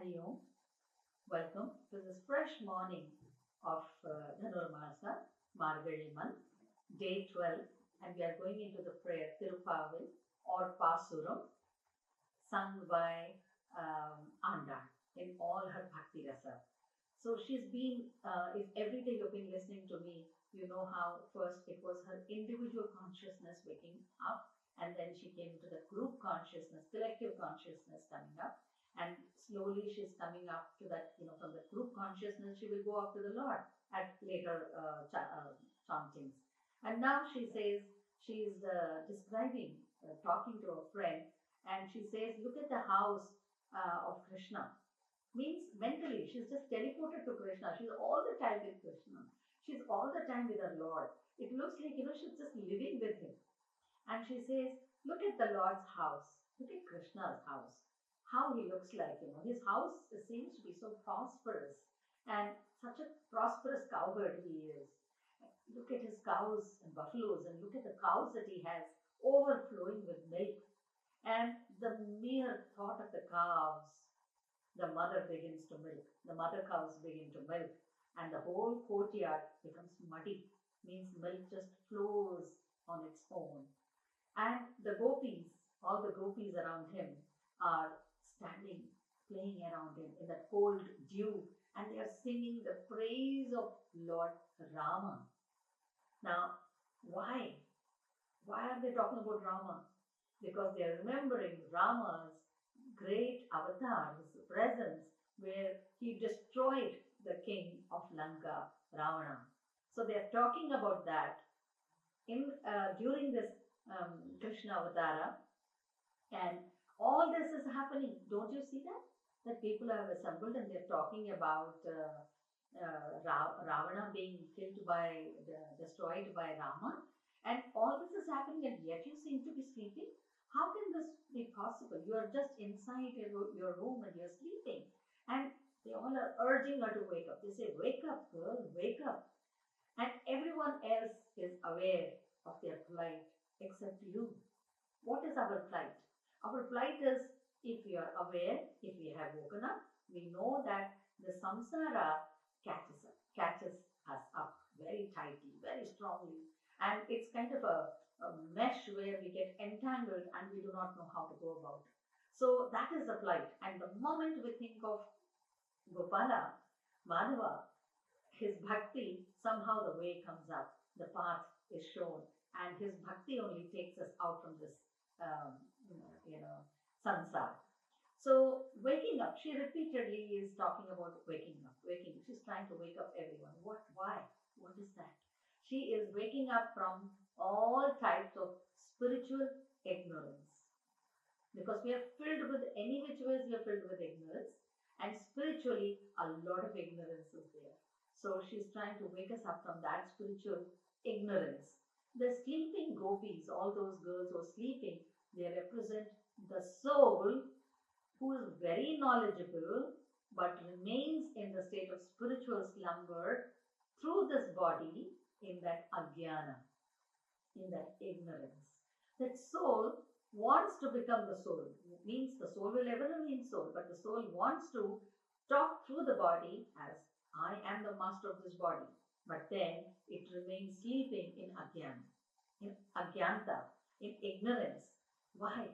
Hari Om. Welcome to this fresh morning of Dhanurmas, Margazhi month, day 12, and we are going into the prayer Tirupavil or Pasuram, sung by Anda in all her Bhakti Rasa. So she's been, if every day you've been listening to me, you know how first it was her individual consciousness waking up, and then she came to the group consciousness, collective consciousness coming up, and slowly she's coming up to that, from the group consciousness, she will go up to the Lord at later chantings. And now she says, she's describing, talking to a friend, and she says, look at the house of Krishna. Means mentally, she's just teleported to Krishna. She's all the time with Krishna. She's all the time with her Lord. It looks like, she's just living with him. And she says, look at the Lord's house. Look at Krishna's house. How he looks like, His house seems to be so prosperous. And such a prosperous cowherd he is. Look at his cows and buffaloes, and look at the cows that he has overflowing with milk. And the mere thought of the calves, the mother begins to milk. The mother cows begin to milk. And the whole courtyard becomes muddy. Means milk just flows on its own. And the gopis, all the gopis around him are standing, playing around him in that cold dew. And they are singing the praise of Lord Rama. Now, why? Why are they talking about Rama? Because they are remembering Rama's great avatar, his presence, where he destroyed the king of Lanka, Ravana. So they are talking about that during this Krishna Avatara, and all this is happening. Don't you see that? That people have assembled and they're talking about Ravana being destroyed by Rama, and all this is happening, and yet you seem to be sleeping. How can this be possible? You are just inside your room and you're sleeping. And they all are urging her to wake up. They say, wake up, girl, wake up. And everyone else is aware of their plight except you. What is our plight? Our plight is, if we are aware, if we have woken up, we know that the samsara catches us up very tightly, very strongly. And it's kind of a mesh where we get entangled and we do not know how to go about. So that is the plight. And the moment we think of Gopala, Madhava, his bhakti, somehow the way comes up, the path is shown, and his bhakti only takes us out from this, sansar. So waking up, she repeatedly is talking about waking up. She's trying to wake up everyone. Why? What is that? She is waking up from all types of spiritual ignorance. Because we are filled with, any which ways we are filled with ignorance, and spiritually a lot of ignorance is there. So she's trying to wake us up from that spiritual ignorance. The sleeping gopis, all those girls who are sleeping, they represent the soul who is very knowledgeable but remains in the state of spiritual slumber through this body in that ajnana, in that ignorance. That soul wants to become the soul. It means the soul will ever remain soul, but the soul wants to talk through the body as I am the master of this body. But then it remains sleeping in ajnana, in ajnanta, in ignorance. Why?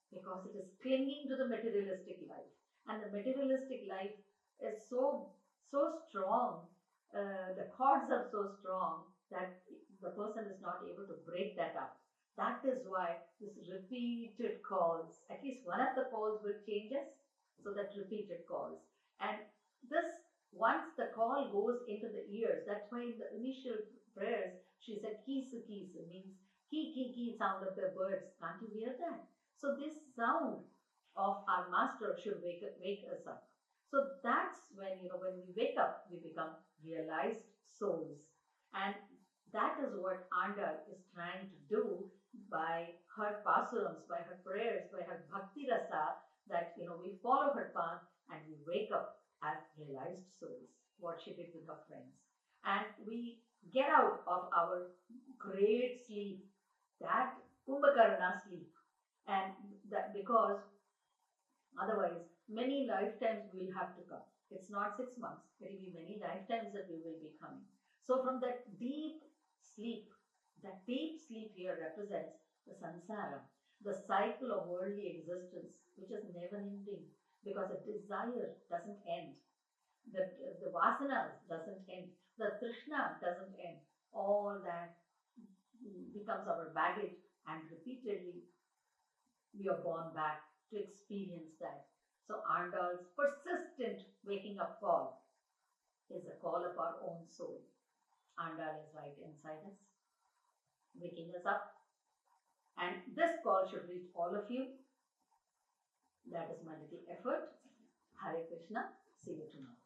Because it is clinging to the materialistic life. And the materialistic life is so strong, the cords are so strong that the person is not able to break that up. That is why this repeated calls, at least one of the calls will change us, so that repeated calls. And this, once the call goes into the ears, that's why in the initial prayers, she said, kisu kisu, means ki sound of the birds. Can't you hear that? So this sound of our master should wake us up. So that's when, when we wake up, we become realized souls. And that is what Anda is trying to do by her pasurams, by her prayers, by her bhakti rasa, that, we follow her path and we wake up as realized souls, what she did with her friends. And we get out of our great sleep, that Kumbhakarna sleep. And that because Otherwise, many lifetimes we will have to come. It's not 6 months, it will be many lifetimes that we will be coming. So, from that sleep, that deep sleep here represents the samsara, the cycle of worldly existence, which is never ending because the desire doesn't end, the vasana doesn't end, the trishna doesn't end. All that becomes our baggage, and repeatedly we are born back to experience that. So, Andal's persistent waking up call is a call of our own soul. Andal is right inside us, waking us up. And this call should reach all of you. That is my little effort. Hare Krishna. See you tomorrow.